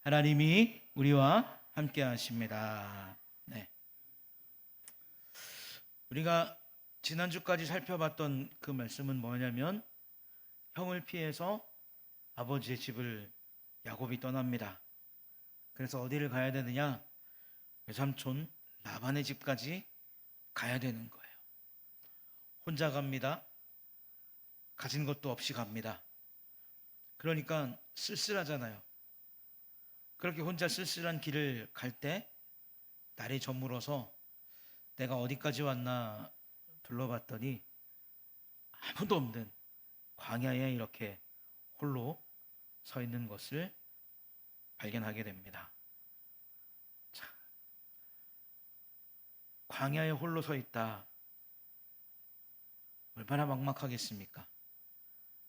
하나님이 우리와 함께 하십니다. 네. 우리가 지난주까지 살펴봤던 그 말씀은 뭐냐면 형을 피해서 아버지의 집을 야곱이 떠납니다. 그래서 어디를 가야 되느냐? 외삼촌 라반의 집까지 가야 되는 거예요. 혼자 갑니다. 가진 것도 없이 갑니다. 그러니까 쓸쓸하잖아요. 그렇게 혼자 쓸쓸한 길을 갈 때 날이 저물어서 내가 어디까지 왔나 둘러봤더니 아무도 없는 광야에 이렇게 홀로 서 있는 것을 발견하게 됩니다. 자, 광야에 홀로 서 있다. 얼마나 막막하겠습니까?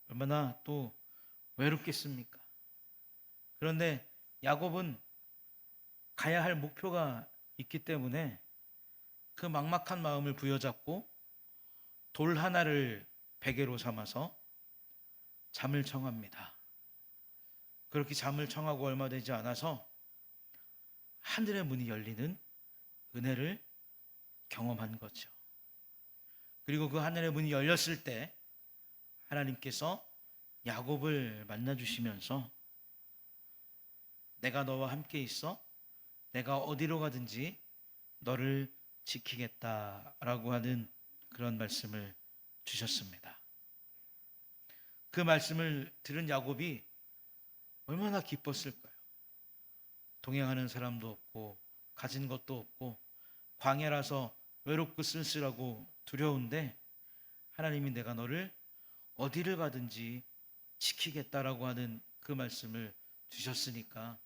얼마나 또 외롭겠습니까? 그런데 야곱은 가야 할 목표가 있기 때문에 그 막막한 마음을 부여잡고 돌 하나를 베개로 삼아서 잠을 청합니다. 그렇게 잠을 청하고 얼마 되지 않아서 하늘의 문이 열리는 은혜를 경험한 거죠. 그리고 그 하늘의 문이 열렸을 때 하나님께서 야곱을 만나주시면서 내가 너와 함께 있어 내가 어디로 가든지 너를 지키겠다라고 하는 그런 말씀을 주셨습니다. 그 말씀을 들은 야곱이 얼마나 기뻤을까요? 동행하는 사람도 없고 가진 것도 없고 광야라서 외롭고 쓸쓸하고 두려운데 하나님이 내가 너를 어디를 가든지 지키겠다라고 하는 그 말씀을 주셨으니까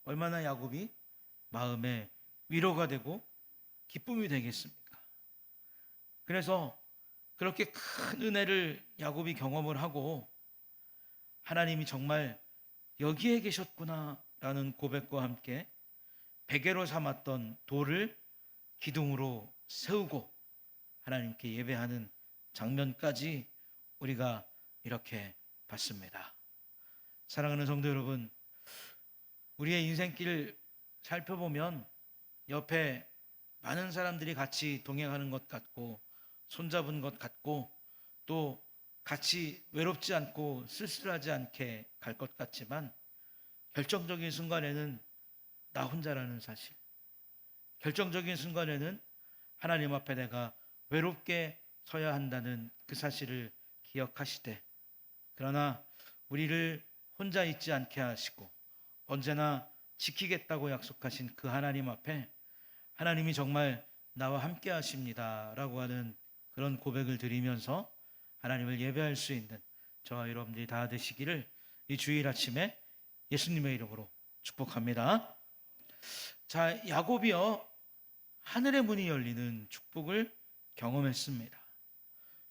얼마나 야곱이 마음에 위로가 되고 기쁨이 되겠습니까? 그래서 그렇게 큰 은혜를 야곱이 경험을 하고 하나님이 정말 여기에 계셨구나라는 고백과 함께 베개로 삼았던 돌을 기둥으로 세우고 하나님께 예배하는 장면까지 우리가 이렇게 봤습니다. 사랑하는 성도 여러분, 우리의 인생길을 살펴보면 옆에 많은 사람들이 같이 동행하는 것 같고 손잡은 것 같고 또 같이 외롭지 않고 쓸쓸하지 않게 갈 것 같지만 결정적인 순간에는 나 혼자라는 사실, 결정적인 순간에는 하나님 앞에 내가 외롭게 서야 한다는 그 사실을 기억하시되 그러나 우리를 혼자 있지 않게 하시고 언제나 지키겠다고 약속하신 그 하나님 앞에 하나님이 정말 나와 함께 하십니다 라고 하는 그런 고백을 드리면서 하나님을 예배할 수 있는 저와 여러분들이 다 되시기를 이 주일 아침에 예수님의 이름으로 축복합니다. 자, 야곱이요 하늘의 문이 열리는 축복을 경험했습니다.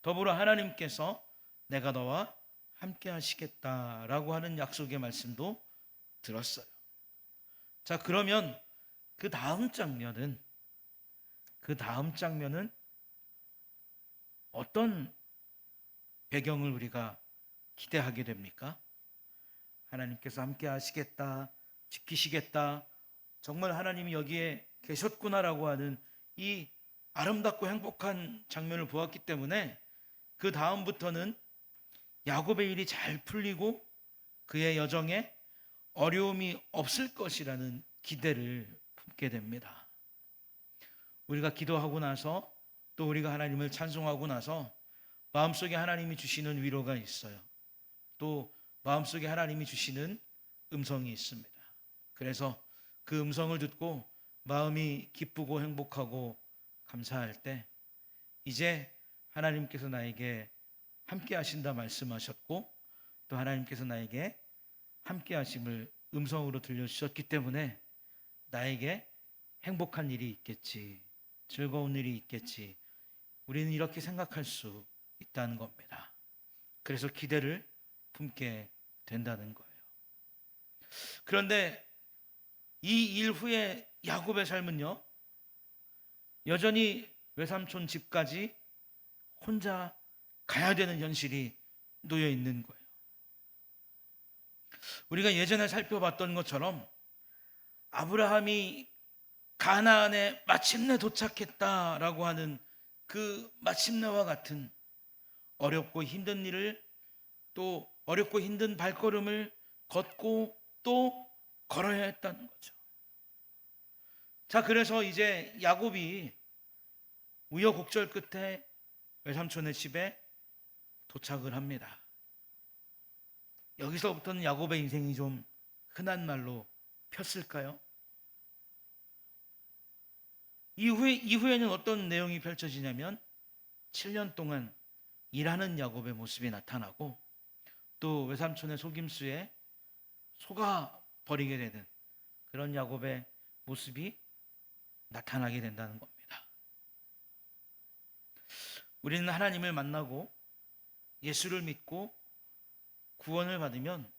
더불어 하나님께서 내가 너와 함께 하시겠다라고 하는 약속의 말씀도 들었어요. 자, 그러면 그 다음 장면은 어떤 배경을 우리가 기대하게 됩니까? 하나님께서 함께 하시겠다, 지키시겠다, 정말 하나님이 여기에 계셨구나라고 하는 이 아름답고 행복한 장면을 보았기 때문에 그 다음부터는 야곱의 일이 잘 풀리고 그의 여정에 어려움이 없을 것이라는 기대를 품게 됩니다. 우리가 기도하고 나서 또 우리가 하나님을 찬송하고 나서 마음속에 하나님이 주시는 위로가 있어요. 또 마음속에 하나님이 주시는 음성이 있습니다. 그래서 그 음성을 듣고 마음이 기쁘고 행복하고 감사할 때 이제 하나님께서 나에게 함께 하신다 말씀하셨고 또 하나님께서 나에게 함께 하심을 음성으로 들려주셨기 때문에 나에게 행복한 일이 있겠지, 즐거운 일이 있겠지, 우리는 이렇게 생각할 수 있다는 겁니다. 그래서 기대를 품게 된다는 거예요. 그런데 이 일 후에 야곱의 삶은요 여전히 외삼촌 집까지 혼자 가야 되는 현실이 놓여 있는 거예요. 우리가 예전에 살펴봤던 것처럼 아브라함이 가나안에 마침내 도착했다라고 하는 그 마침내와 같은 어렵고 힘든 일을, 또 어렵고 힘든 발걸음을 걷고 또 걸어야 했다는 거죠. 자, 그래서 이제 야곱이 우여곡절 끝에 외삼촌의 집에 도착을 합니다. 여기서부터는 야곱의 인생이 좀 흔한 말로 폈을까요? 이후에는 어떤 내용이 펼쳐지냐면 7년 동안 일하는 야곱의 모습이 나타나고, 또 외삼촌의 속임수에 속아 버리게 되는 그런 야곱의 모습이 나타나게 된다는 겁니다. 우리는 하나님을 만나고 예수를 믿고 구원을 받으면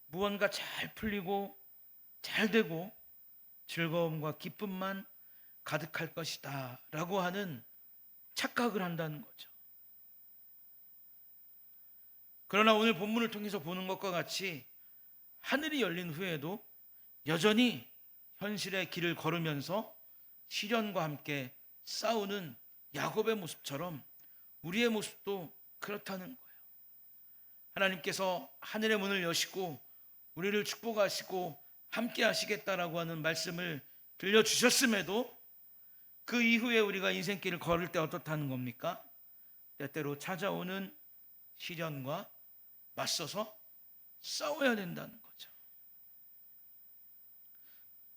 무언가 잘 풀리고 잘 되고 즐거움과 기쁨만 가득할 것이다 라고 하는 착각을 한다는 거죠. 그러나 오늘 본문을 통해서 보는 것과 같이 하늘이 열린 후에도 여전히 현실의 길을 걸으면서 시련과 함께 싸우는 야곱의 모습처럼 우리의 모습도 그렇다는 거예요. 하나님께서 하늘의 문을 여시고 우리를 축복하시고 함께 하시겠다라고 하는 말씀을 들려주셨음에도 그 이후에 우리가 인생길을 걸을 때 어떻다는 겁니까? 때때로 찾아오는 시련과 맞서서 싸워야 된다는 거죠.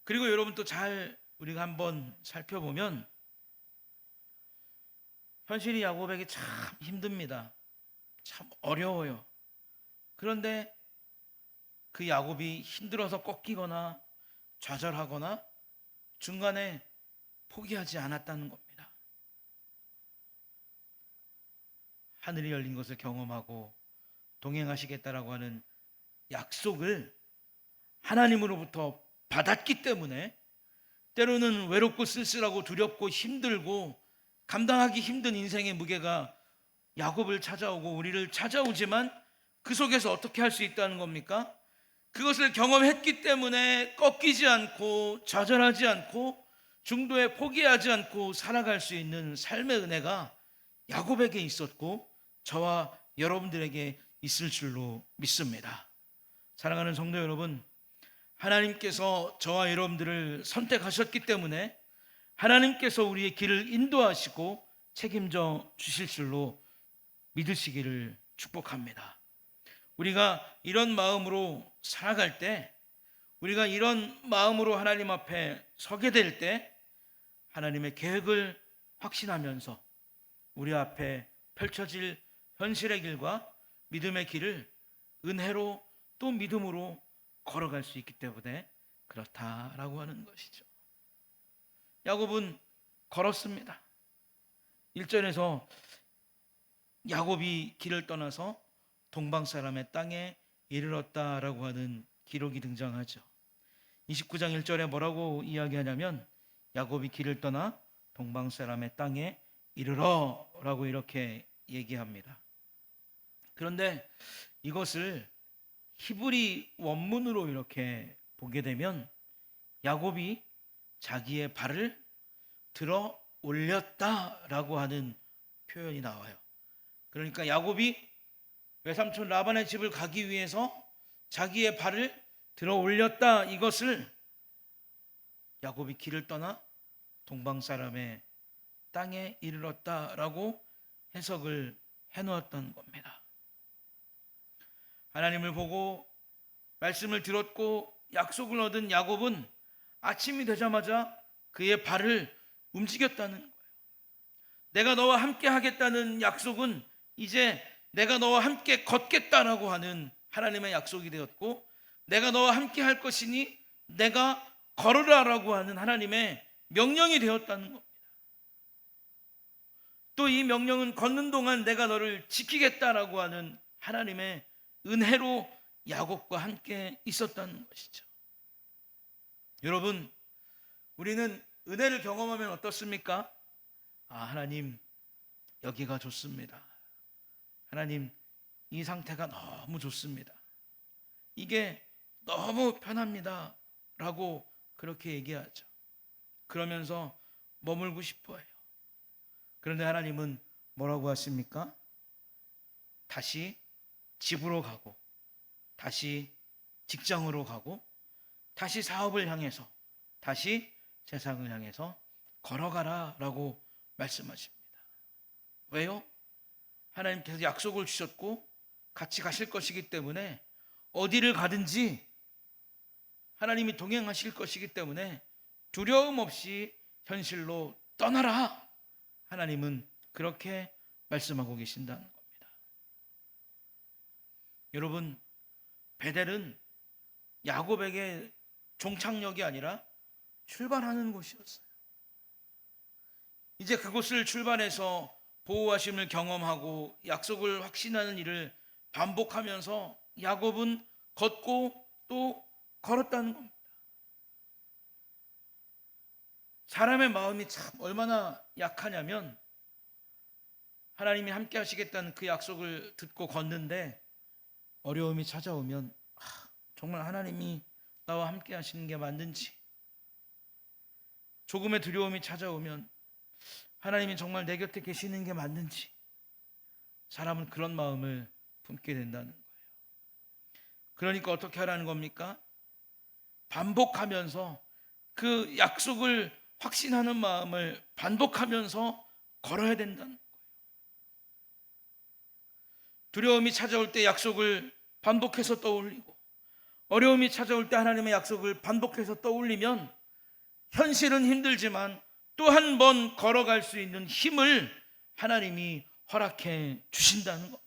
그리고 여러분, 또 잘 우리가 한번 살펴보면 현실이 야곱에게 참 힘듭니다. 참 어려워요. 그런데 그 야곱이 힘들어서 꺾이거나 좌절하거나 중간에 포기하지 않았다는 겁니다. 하늘이 열린 것을 경험하고 동행하시겠다라고 하는 약속을 하나님으로부터 받았기 때문에 때로는 외롭고 쓸쓸하고 두렵고 힘들고 감당하기 힘든 인생의 무게가 야곱을 찾아오고 우리를 찾아오지만 그 속에서 어떻게 할 수 있다는 겁니까? 그것을 경험했기 때문에 꺾이지 않고 좌절하지 않고 중도에 포기하지 않고 살아갈 수 있는 삶의 은혜가 야곱에게 있었고 저와 여러분들에게 있을 줄로 믿습니다. 사랑하는 성도 여러분, 하나님께서 저와 여러분들을 선택하셨기 때문에 하나님께서 우리의 길을 인도하시고 책임져 주실 줄로 믿으시기를 축복합니다. 우리가 이런 마음으로 살아갈 때, 우리가 이런 마음으로 하나님 앞에 서게 될 때 하나님의 계획을 확신하면서 우리 앞에 펼쳐질 현실의 길과 믿음의 길을 은혜로 또 믿음으로 걸어갈 수 있기 때문에 그렇다라고 하는 것이죠. 야곱은 걸었습니다. 1절에서 야곱이 길을 떠나서 동방 사람의 땅에 이르렀다라고 하는 기록이 등장하죠. 29장 1절에 뭐라고 이야기하냐면 야곱이 길을 떠나 동방 사람의 땅에 이르러라고 이렇게 얘기합니다. 그런데 이것을 히브리 원문으로 이렇게 보게 되면 야곱이 자기의 발을 들어 올렸다라고 하는 표현이 나와요. 그러니까 야곱이 외삼촌 라반의 집을 가기 위해서 자기의 발을 들어 올렸다, 이것을 야곱이 길을 떠나 동방 사람의 땅에 이르렀다라고 해석을 해놓았던 겁니다. 하나님을 보고 말씀을 들었고 약속을 얻은 야곱은 아침이 되자마자 그의 발을 움직였다는 거예요. 내가 너와 함께 하겠다는 약속은 이제 내가 너와 함께 걷겠다라고 하는 하나님의 약속이 되었고, 내가 너와 함께 할 것이니 내가 걸으라라고 하는 하나님의 명령이 되었다는 겁니다. 또 이 명령은 걷는 동안 내가 너를 지키겠다라고 하는 하나님의 은혜로 야곱과 함께 있었다는 것이죠. 여러분, 우리는 은혜를 경험하면 어떻습니까? 하나님, 여기가 좋습니다. 하나님, 이 상태가 너무 좋습니다. 이게 너무 편합니다 라고 그렇게 얘기하죠. 그러면서 머물고 싶어 해요. 그런데 하나님은 뭐라고 하십니까? 다시 집으로 가고, 다시 직장으로 가고, 다시 사업을 향해서, 다시 세상을 향해서 걸어가라 라고 말씀하십니다. 왜요? 하나님께서 약속을 주셨고 같이 가실 것이기 때문에, 어디를 가든지 하나님이 동행하실 것이기 때문에 두려움 없이 현실로 떠나라. 하나님은 그렇게 말씀하고 계신다는 겁니다. 여러분, 베델은 야곱에게 종착역이 아니라 출발하는 곳이었어요. 이제 그곳을 출발해서 보호하심을 경험하고 약속을 확신하는 일을 반복하면서 야곱은 걷고 또 걸었다는 겁니다. 사람의 마음이 참 얼마나 약하냐면, 하나님이 함께 하시겠다는 그 약속을 듣고 걷는데 어려움이 찾아오면 정말 하나님이 나와 함께 하시는 게 맞는지, 조금의 두려움이 찾아오면 하나님이 정말 내 곁에 계시는 게 맞는지, 사람은 그런 마음을 품게 된다는 거예요. 그러니까 어떻게 하라는 겁니까? 반복하면서 그 약속을 확신하는 마음을 반복하면서 걸어야 된다는 거예요. 두려움이 찾아올 때 약속을 반복해서 떠올리고, 어려움이 찾아올 때 하나님의 약속을 반복해서 떠올리면 현실은 힘들지만 또 한 번 걸어갈 수 있는 힘을 하나님이 허락해 주신다는 겁니다.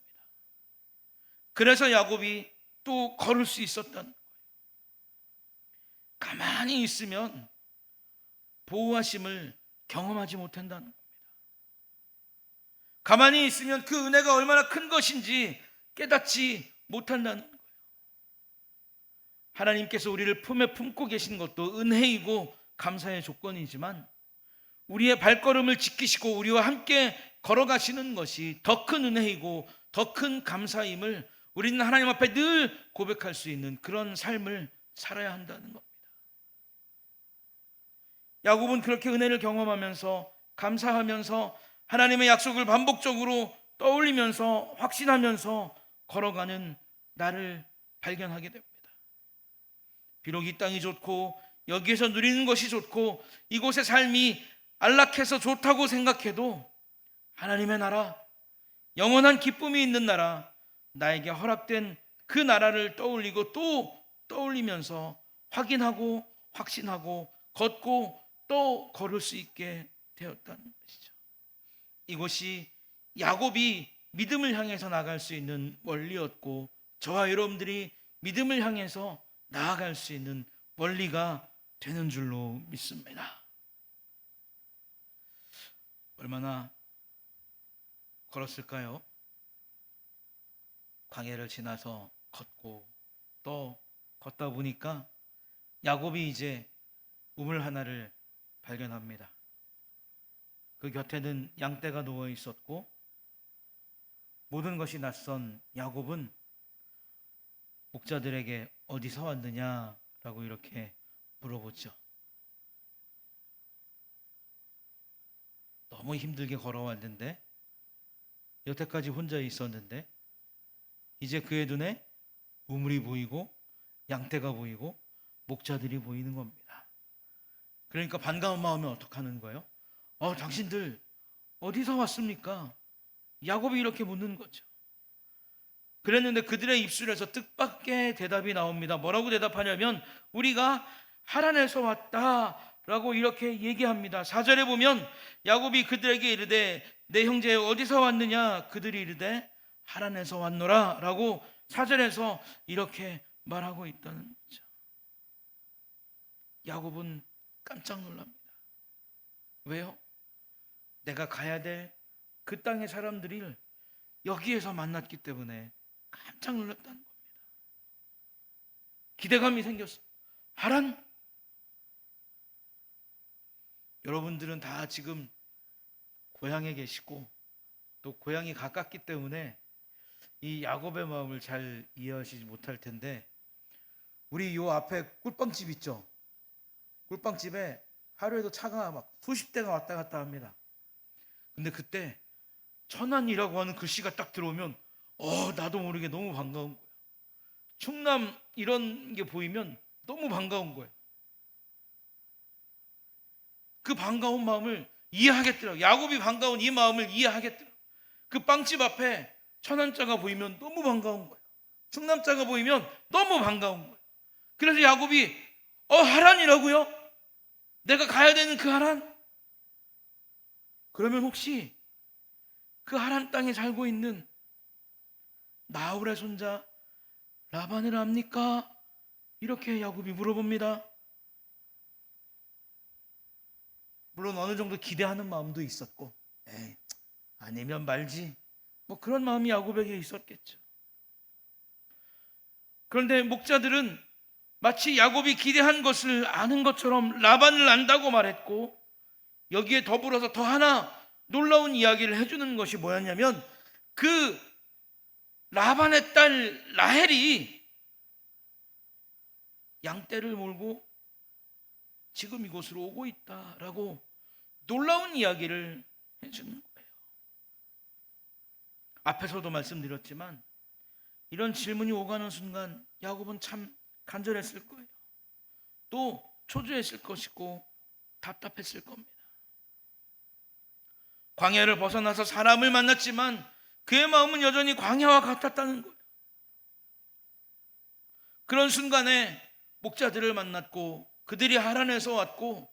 그래서 야곱이 또 걸을 수 있었다는 거예요. 가만히 있으면 보호하심을 경험하지 못한다는 겁니다. 가만히 있으면 그 은혜가 얼마나 큰 것인지 깨닫지 못한다는 거예요. 하나님께서 우리를 품에 품고 계신 것도 은혜이고 감사의 조건이지만, 우리의 발걸음을 지키시고 우리와 함께 걸어가시는 것이 더 큰 은혜이고 더 큰 감사임을 우리는 하나님 앞에 늘 고백할 수 있는 그런 삶을 살아야 한다는 겁니다. 야곱은 그렇게 은혜를 경험하면서 감사하면서 하나님의 약속을 반복적으로 떠올리면서 확신하면서 걸어가는 나를 발견하게 됩니다. 비록 이 땅이 좋고 여기에서 누리는 것이 좋고 이곳의 삶이 안락해서 좋다고 생각해도, 하나님의 나라, 영원한 기쁨이 있는 나라, 나에게 허락된 그 나라를 떠올리고 또 떠올리면서 확인하고 확신하고 걷고 또 걸을 수 있게 되었다는 것이죠. 이것이 야곱이 믿음을 향해서 나갈 수 있는 원리였고, 저와 여러분들이 믿음을 향해서 나아갈 수 있는 원리가 되는 줄로 믿습니다. 얼마나 걸었을까요? 광야를 지나서 걷고 또 걷다 보니까 야곱이 이제 우물 하나를 발견합니다. 그 곁에는 양떼가 누워 있었고, 모든 것이 낯선 야곱은 목자들에게 어디서 왔느냐라고 이렇게 물어보죠. 너무 힘들게 걸어왔는데, 여태까지 혼자 있었는데 이제 그의 눈에 우물이 보이고 양떼가 보이고 목자들이 보이는 겁니다. 그러니까 반가운 마음에 어떡하는 거예요? 당신들 어디서 왔습니까? 야곱이 이렇게 묻는 거죠. 그랬는데 그들의 입술에서 뜻밖의 대답이 나옵니다. 뭐라고 대답하냐면, 우리가 하란에서 왔다 라고 이렇게 얘기합니다. 4절에 보면 야곱이 그들에게 이르되 내 형제 어디서 왔느냐? 그들이 이르되 하란에서 왔노라 라고 4절에서 이렇게 말하고 있다는 거죠. 야곱은 깜짝 놀랍니다. 왜요? 내가 가야 될 그 땅의 사람들을 여기에서 만났기 때문에 깜짝 놀랐다는 겁니다. 기대감이 생겼어요. 하란? 여러분들은 다 지금 고향에 계시고 또 고향이 가깝기 때문에 이 야곱의 마음을 잘 이해하시지 못할 텐데, 우리 요 앞에 꿀빵집 있죠? 물방집에 하루에도 차가 막 수십 대가 왔다 갔다 합니다. 근데 그때 천안이라고 하는 글씨가 딱 들어오면 나도 모르게 너무 반가운 거예요. 충남 이런 게 보이면 너무 반가운 거예요. 그 반가운 마음을 이해하겠더라고요. 야곱이 반가운 이 마음을 이해하겠더라고요. 그 빵집 앞에 천안자가 보이면 너무 반가운 거예요. 충남자가 보이면 너무 반가운 거예요. 그래서 야곱이 하란이라고요? 내가 가야 되는 그 하란? 그러면 혹시 그 하란 땅에 살고 있는 나홀의 손자 라반을 압니까? 이렇게 야곱이 물어봅니다. 물론 어느 정도 기대하는 마음도 있었고, 아니면 말지, 뭐 그런 마음이 야곱에게 있었겠죠. 그런데 목자들은 마치 야곱이 기대한 것을 아는 것처럼 라반을 안다고 말했고, 여기에 더불어서 더 하나 놀라운 이야기를 해주는 것이 뭐였냐면, 그 라반의 딸 라헬이 양떼를 몰고 지금 이곳으로 오고 있다라고 놀라운 이야기를 해주는 거예요. 앞에서도 말씀드렸지만 이런 질문이 오가는 순간 야곱은 참 간절했을 거예요. 또 초조했을 것이고 답답했을 겁니다. 광야를 벗어나서 사람을 만났지만 그의 마음은 여전히 광야와 같았다는 거예요. 그런 순간에 목자들을 만났고 그들이 하란에서 왔고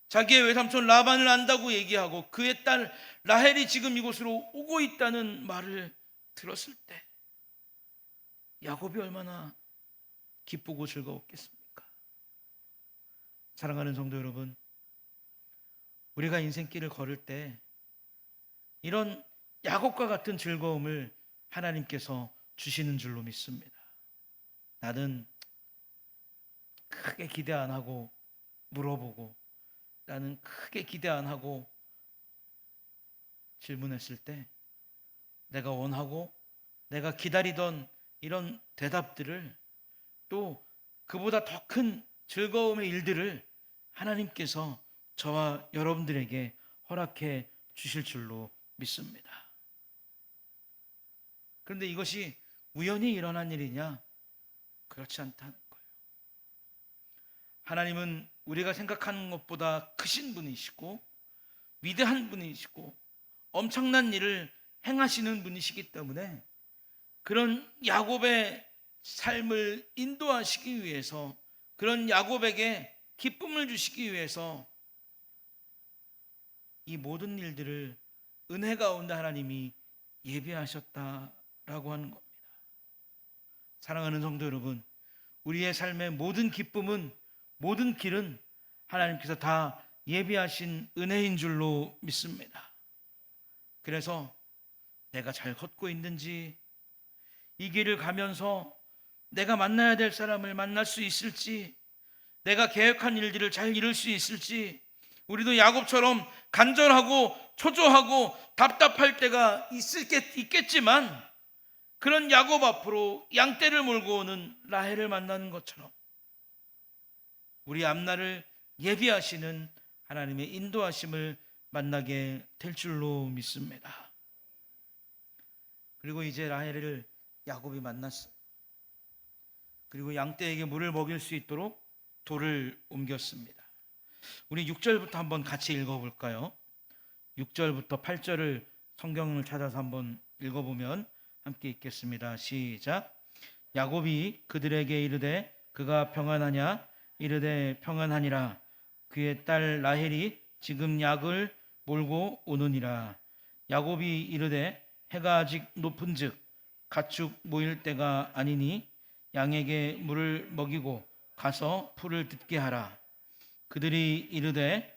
자기의 외삼촌 라반을 안다고 얘기하고 그의 딸 라헬이 지금 이곳으로 오고 있다는 말을 들었을 때 야곱이 얼마나 기쁘고 즐거웠겠습니까? 사랑하는 성도 여러분, 우리가 인생길을 걸을 때 이런 야곱과 같은 즐거움을 하나님께서 주시는 줄로 믿습니다. 나는 크게 기대 안 하고 물어보고, 나는 크게 기대 안 하고 질문했을 때 내가 원하고 내가 기다리던 이런 대답들을, 또 그보다 더 큰 즐거움의 일들을 하나님께서 저와 여러분들에게 허락해 주실 줄로 믿습니다. 그런데 이것이 우연히 일어난 일이냐? 그렇지 않다는 거예요. 하나님은 우리가 생각하는 것보다 크신 분이시고 위대한 분이시고 엄청난 일을 행하시는 분이시기 때문에 그런 야곱의 삶을 인도하시기 위해서, 그런 야곱에게 기쁨을 주시기 위해서 이 모든 일들을 은혜 가운데 하나님이 예비하셨다라고 하는 겁니다. 사랑하는 성도 여러분, 우리의 삶의 모든 기쁨은, 모든 길은 하나님께서 다 예비하신 은혜인 줄로 믿습니다. 그래서 내가 잘 걷고 있는지, 이 길을 가면서 내가 만나야 될 사람을 만날 수 있을지, 내가 계획한 일들을 잘 이룰 수 있을지, 우리도 야곱처럼 간절하고 초조하고 답답할 때가 있겠지만, 그런 야곱 앞으로 양떼를 몰고 오는 라헬을 만나는 것처럼 우리 앞날을 예비하시는 하나님의 인도하심을 만나게 될 줄로 믿습니다. 그리고 이제 라헬을 야곱이 만났어요. 그리고 양떼에게 물을 먹일 수 있도록 돌을 옮겼습니다. 우리 6절부터 한번 같이 읽어볼까요? 6절부터 8절을 성경을 찾아서 한번 읽어보면 함께 읽겠습니다. 시작. 야곱이 그들에게 이르되 그가 평안하냐? 이르되 평안하니라. 그의 딸 라헬이 지금 약을 몰고 오느니라. 야곱이 이르되 해가 아직 높은즉 가축 모일 때가 아니니 양에게 물을 먹이고 가서 풀을 뜯게 하라. 그들이 이르되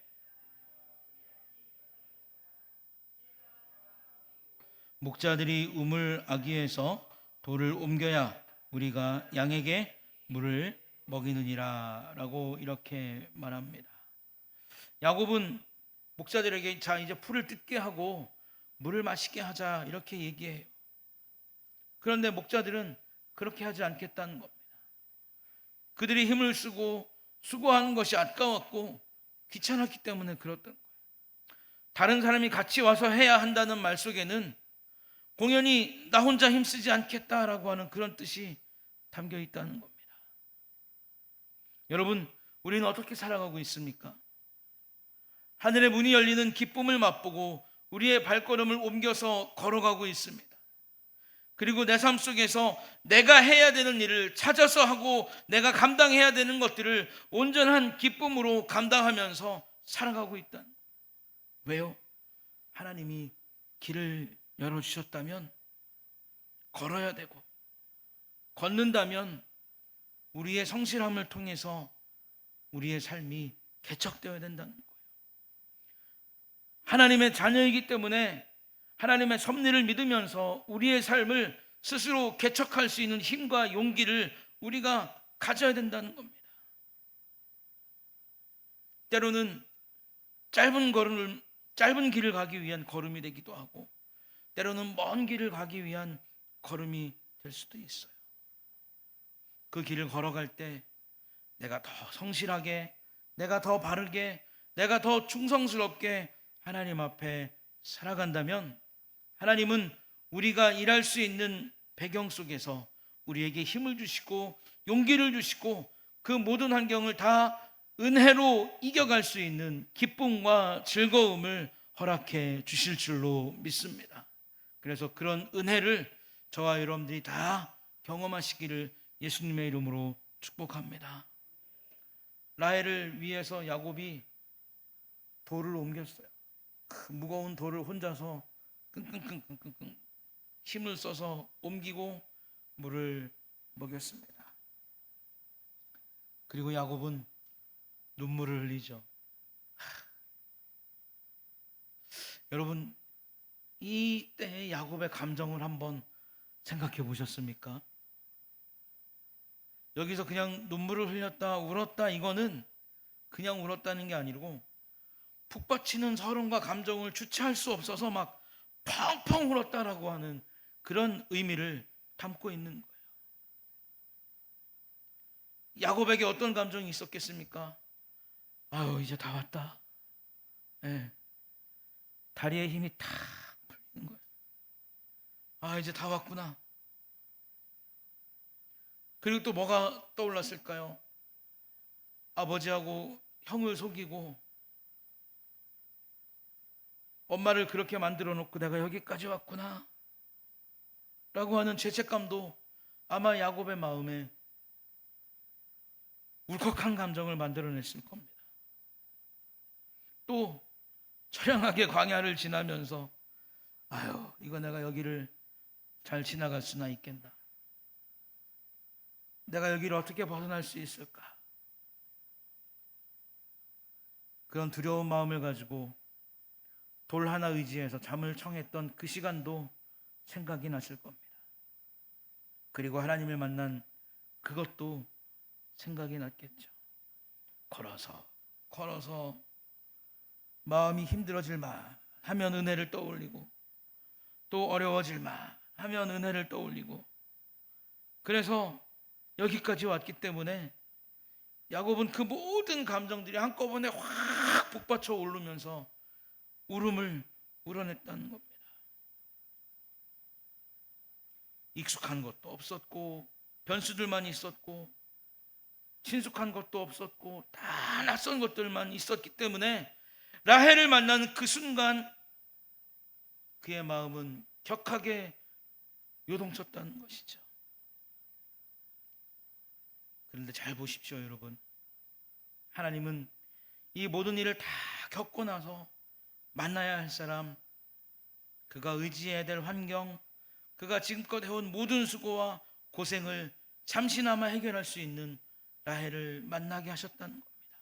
목자들이 우물 아귀에서 돌을 옮겨야 우리가 양에게 물을 먹이느니라 라고 이렇게 말합니다. 야곱은 목자들에게 자 이제 풀을 뜯게 하고 물을 마시게 하자 이렇게 얘기해요. 그런데 목자들은 그렇게 하지 않겠다는 겁니다. 그들이 힘을 쓰고 수고하는 것이 아까웠고 귀찮았기 때문에 그랬던 거예요. 다른 사람이 같이 와서 해야 한다는 말 속에는 공연히 나 혼자 힘쓰지 않겠다라고 하는 그런 뜻이 담겨 있다는 겁니다. 여러분, 우리는 어떻게 살아가고 있습니까? 하늘의 문이 열리는 기쁨을 맛보고 우리의 발걸음을 옮겨서 걸어가고 있습니다. 그리고 내 삶 속에서 내가 해야 되는 일을 찾아서 하고 내가 감당해야 되는 것들을 온전한 기쁨으로 감당하면서 살아가고 있다는 거예요. 왜요? 하나님이 길을 열어주셨다면 걸어야 되고, 걷는다면 우리의 성실함을 통해서 우리의 삶이 개척되어야 된다는 거예요. 하나님의 자녀이기 때문에 하나님의 섭리를 믿으면서 우리의 삶을 스스로 개척할 수 있는 힘과 용기를 우리가 가져야 된다는 겁니다. 때로는 짧은 길을 가기 위한 걸음이 되기도 하고, 때로는 먼 길을 가기 위한 걸음이 될 수도 있어요. 그 길을 걸어갈 때 내가 더 성실하게, 내가 더 바르게, 내가 더 충성스럽게 하나님 앞에 살아간다면 하나님은 우리가 일할 수 있는 배경 속에서 우리에게 힘을 주시고 용기를 주시고 그 모든 환경을 다 은혜로 이겨갈 수 있는 기쁨과 즐거움을 허락해 주실 줄로 믿습니다. 그래서 그런 은혜를 저와 여러분들이 다 경험하시기를 예수님의 이름으로 축복합니다. 라헬을 위해서 야곱이 돌을 옮겼어요. 그 무거운 돌을 혼자서 끙끙끙끙끙 힘을 써서 옮기고 물을 먹였습니다. 그리고 야곱은 눈물을 흘리죠. 여러분, 이때의 야곱의 감정을 한번 생각해 보셨습니까? 여기서 그냥 눈물을 흘렸다, 울었다, 이거는 그냥 울었다는 게 아니고 푹 받치는 서름과 감정을 주체할 수 없어서 막 펑펑 울었다라고 하는 그런 의미를 담고 있는 거예요. 야곱에게 어떤 감정이 있었겠습니까? 아유, 이제 다 왔다. 네. 다리에 힘이 탁 풀리는 거예요. 아, 이제 다 왔구나. 그리고 또 뭐가 떠올랐을까요? 아버지하고 형을 속이고 엄마를 그렇게 만들어 놓고 내가 여기까지 왔구나 라고 하는 죄책감도 아마 야곱의 마음에 울컥한 감정을 만들어냈을 겁니다. 또 처량하게 광야를 지나면서 아유, 이거 내가 여기를 잘 지나갈 수나 있겠나, 내가 여기를 어떻게 벗어날 수 있을까, 그런 두려운 마음을 가지고 돌 하나 의지해서 잠을 청했던 그 시간도 생각이 났을 겁니다. 그리고 하나님을 만난 그것도 생각이 났겠죠. 걸어서 마음이 힘들어질 만 하면 은혜를 떠올리고 또 어려워질 만 하면 은혜를 떠올리고, 그래서 여기까지 왔기 때문에 야곱은 그 모든 감정들이 한꺼번에 확 북받쳐 오르면서 울음을 우러냈다는 겁니다. 익숙한 것도 없었고 변수들만 있었고 친숙한 것도 없었고 다 낯선 것들만 있었기 때문에 라헬을 만나는 그 순간 그의 마음은 격하게 요동쳤다는 것이죠. 그런데 잘 보십시오, 여러분. 하나님은 이 모든 일을 다 겪고 나서 만나야 할 사람, 그가 의지해야 될 환경, 그가 지금껏 해온 모든 수고와 고생을 잠시나마 해결할 수 있는 라헬을 만나게 하셨다는 겁니다.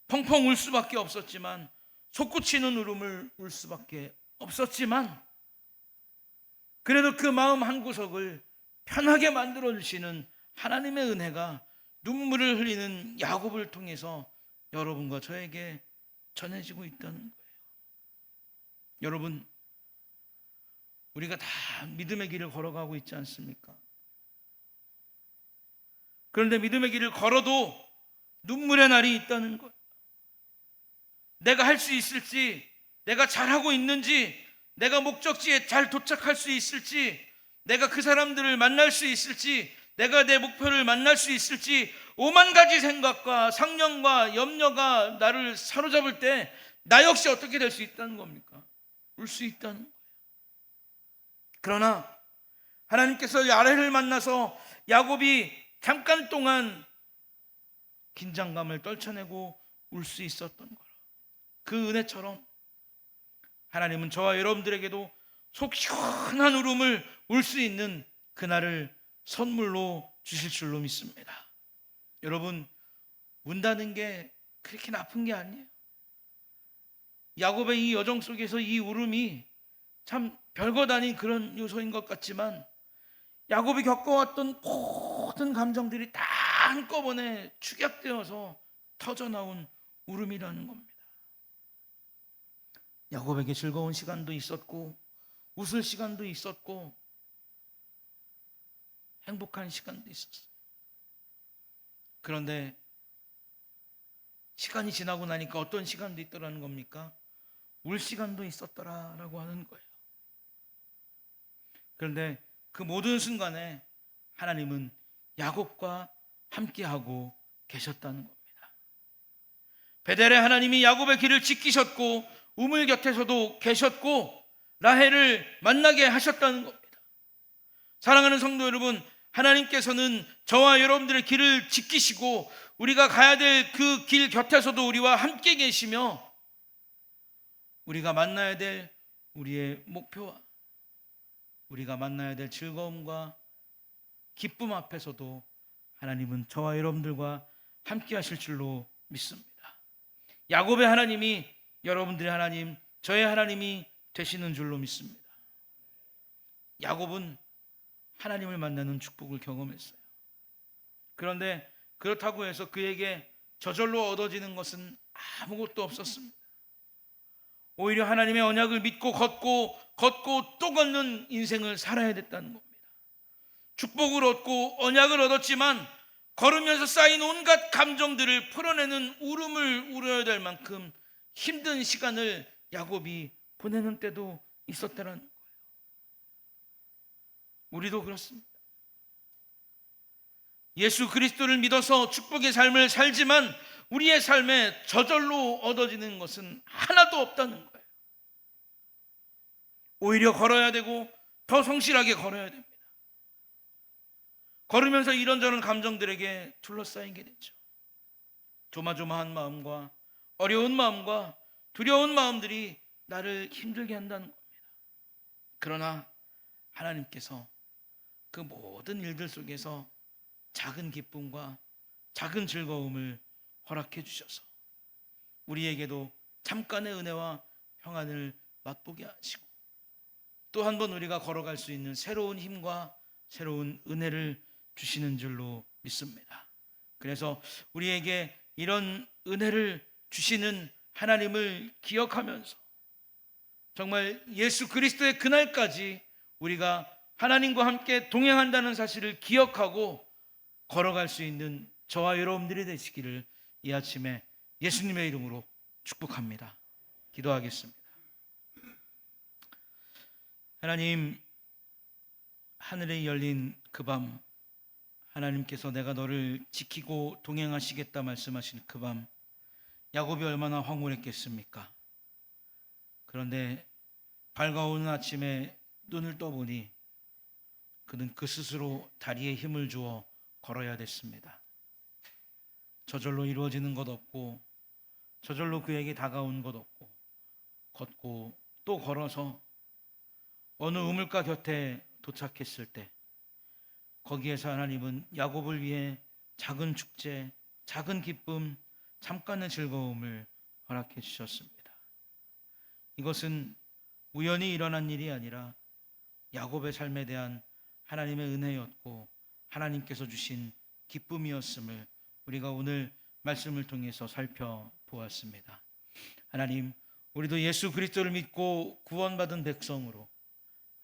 펑펑 울 수밖에 없었지만, 솟구치는 울음을 울 수밖에 없었지만, 그래도 그 마음 한구석을 편하게 만들어 주시는 하나님의 은혜가 눈물을 흘리는 야곱을 통해서 여러분과 저에게 전해지고 있다는 거예요. 여러분, 우리가 다 믿음의 길을 걸어가고 있지 않습니까? 그런데 믿음의 길을 걸어도 눈물의 날이 있다는 것. 내가 할 수 있을지, 내가 잘하고 있는지, 내가 목적지에 잘 도착할 수 있을지, 내가 그 사람들을 만날 수 있을지, 내가 내 목표를 만날 수 있을지, 오만 가지 생각과 상념과 염려가 나를 사로잡을 때 나 역시 어떻게 될 수 있다는 겁니까? 울 수 있다는 거예요. 그러나 하나님께서 야레를 만나서 야곱이 잠깐 동안 긴장감을 떨쳐내고 울 수 있었던 거라. 그 은혜처럼 하나님은 저와 여러분들에게도 속 시원한 울음을 울 수 있는 그날을 선물로 주실 줄로 믿습니다. 여러분, 운다는 게 그렇게 나쁜 게 아니에요. 야곱의 이 여정 속에서 이 울음이 참 별것 아닌 그런 요소인 것 같지만, 야곱이 겪어왔던 모든 감정들이 다 한꺼번에 축약되어서 터져나온 울음이라는 겁니다. 야곱에게 즐거운 시간도 있었고, 웃을 시간도 있었고, 행복한 시간도 있었어요. 그런데 시간이 지나고 나니까 어떤 시간도 있더라는 겁니까? 울 시간도 있었더라라고 하는 거예요. 그런데 그 모든 순간에 하나님은 야곱과 함께하고 계셨다는 겁니다. 베델의 하나님이 야곱의 길을 지키셨고, 우물 곁에서도 계셨고, 라헬을 만나게 하셨다는 겁니다. 사랑하는 성도 여러분, 하나님께서는 저와 여러분들의 길을 지키시고, 우리가 가야 될 그 길 곁에서도 우리와 함께 계시며, 우리가 만나야 될 우리의 목표와 우리가 만나야 될 즐거움과 기쁨 앞에서도 하나님은 저와 여러분들과 함께 하실 줄로 믿습니다. 야곱의 하나님이 여러분들의 하나님, 저의 하나님이 되시는 줄로 믿습니다. 야곱은 하나님을 만나는 축복을 경험했어요. 그런데 그렇다고 해서 그에게 저절로 얻어지는 것은 아무것도 없었습니다. 오히려 하나님의 언약을 믿고 걷고 또 걷는 인생을 살아야 됐다는 겁니다. 축복을 얻고 언약을 얻었지만 걸으면서 쌓인 온갖 감정들을 풀어내는 울음을 울어야 될 만큼 힘든 시간을 야곱이 보내는 때도 있었다는 거예요. 우리도 그렇습니다. 예수 그리스도를 믿어서 축복의 삶을 살지만 우리의 삶에 저절로 얻어지는 것은 하나도 없다는 거예요. 오히려 걸어야 되고 더 성실하게 걸어야 됩니다. 걸으면서 이런저런 감정들에게 둘러싸이게 되죠. 조마조마한 마음과 어려운 마음과 두려운 마음들이 나를 힘들게 한다는 겁니다. 그러나 하나님께서 그 모든 일들 속에서 작은 기쁨과 작은 즐거움을 허락해 주셔서 우리에게도 잠깐의 은혜와 평안을 맛보게 하시고 또 한 번 우리가 걸어갈 수 있는 새로운 힘과 새로운 은혜를 주시는 줄로 믿습니다. 그래서 우리에게 이런 은혜를 주시는 하나님을 기억하면서 정말 예수 그리스도의 그날까지 우리가 하나님과 함께 동행한다는 사실을 기억하고 걸어갈 수 있는 저와 여러분들이 되시기를 이 아침에 예수님의 이름으로 축복합니다. 기도하겠습니다. 하나님, 하늘에 열린 그 밤, 하나님께서 내가 너를 지키고 동행하시겠다 말씀하신 그 밤, 야곱이 얼마나 황홀했겠습니까? 그런데 밝아오는 아침에 눈을 떠보니 그는 그 스스로 다리에 힘을 주어 걸어야 됐습니다. 저절로 이루어지는 것 없고 저절로 그에게 다가온 것 없고 걷고 또 걸어서 어느 우물가 곁에 도착했을 때 거기에서 하나님은 야곱을 위해 작은 축제, 작은 기쁨, 잠깐의 즐거움을 허락해 주셨습니다. 이것은 우연히 일어난 일이 아니라 야곱의 삶에 대한 하나님의 은혜였고 하나님께서 주신 기쁨이었음을 우리가 오늘 말씀을 통해서 살펴보았습니다. 하나님, 우리도 예수 그리스도를 믿고 구원받은 백성으로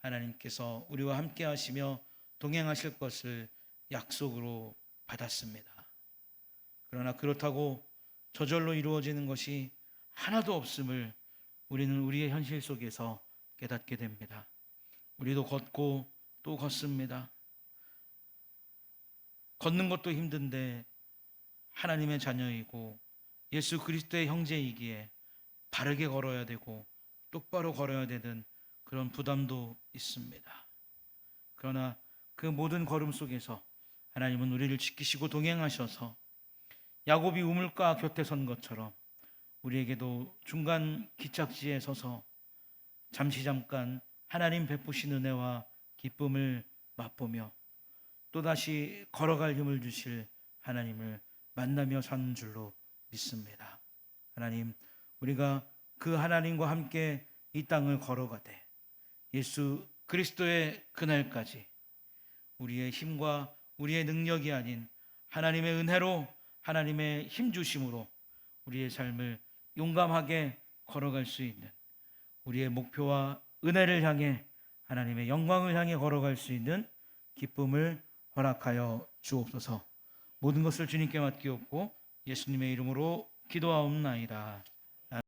하나님께서 우리와 함께 하시며 동행하실 것을 약속으로 받았습니다. 그러나 그렇다고 저절로 이루어지는 것이 하나도 없음을 우리는 우리의 현실 속에서 깨닫게 됩니다. 우리도 걷고 또 걷습니다. 걷는 것도 힘든데 하나님의 자녀이고 예수 그리스도의 형제이기에 바르게 걸어야 되고 똑바로 걸어야 되는 그런 부담도 있습니다. 그러나 그 모든 걸음 속에서 하나님은 우리를 지키시고 동행하셔서 야곱이 우물가 곁에 선 것처럼 우리에게도 중간 기착지에 서서 잠깐 하나님 베푸신 은혜와 기쁨을 맛보며 또다시 걸어갈 힘을 주실 하나님을 만나며 사는 줄로 믿습니다. 하나님, 우리가 그 하나님과 함께 이 땅을 걸어가되 예수 그리스도의 그날까지 우리의 힘과 우리의 능력이 아닌 하나님의 은혜로 하나님의 힘 주심으로 우리의 삶을 용감하게 걸어갈 수 있는 우리의 목표와 은혜를 향해 하나님의 영광을 향해 걸어갈 수 있는 기쁨을 허락하여 주옵소서. 모든 것을 주님께 맡기옵고 예수님의 이름으로 기도하옵나이다.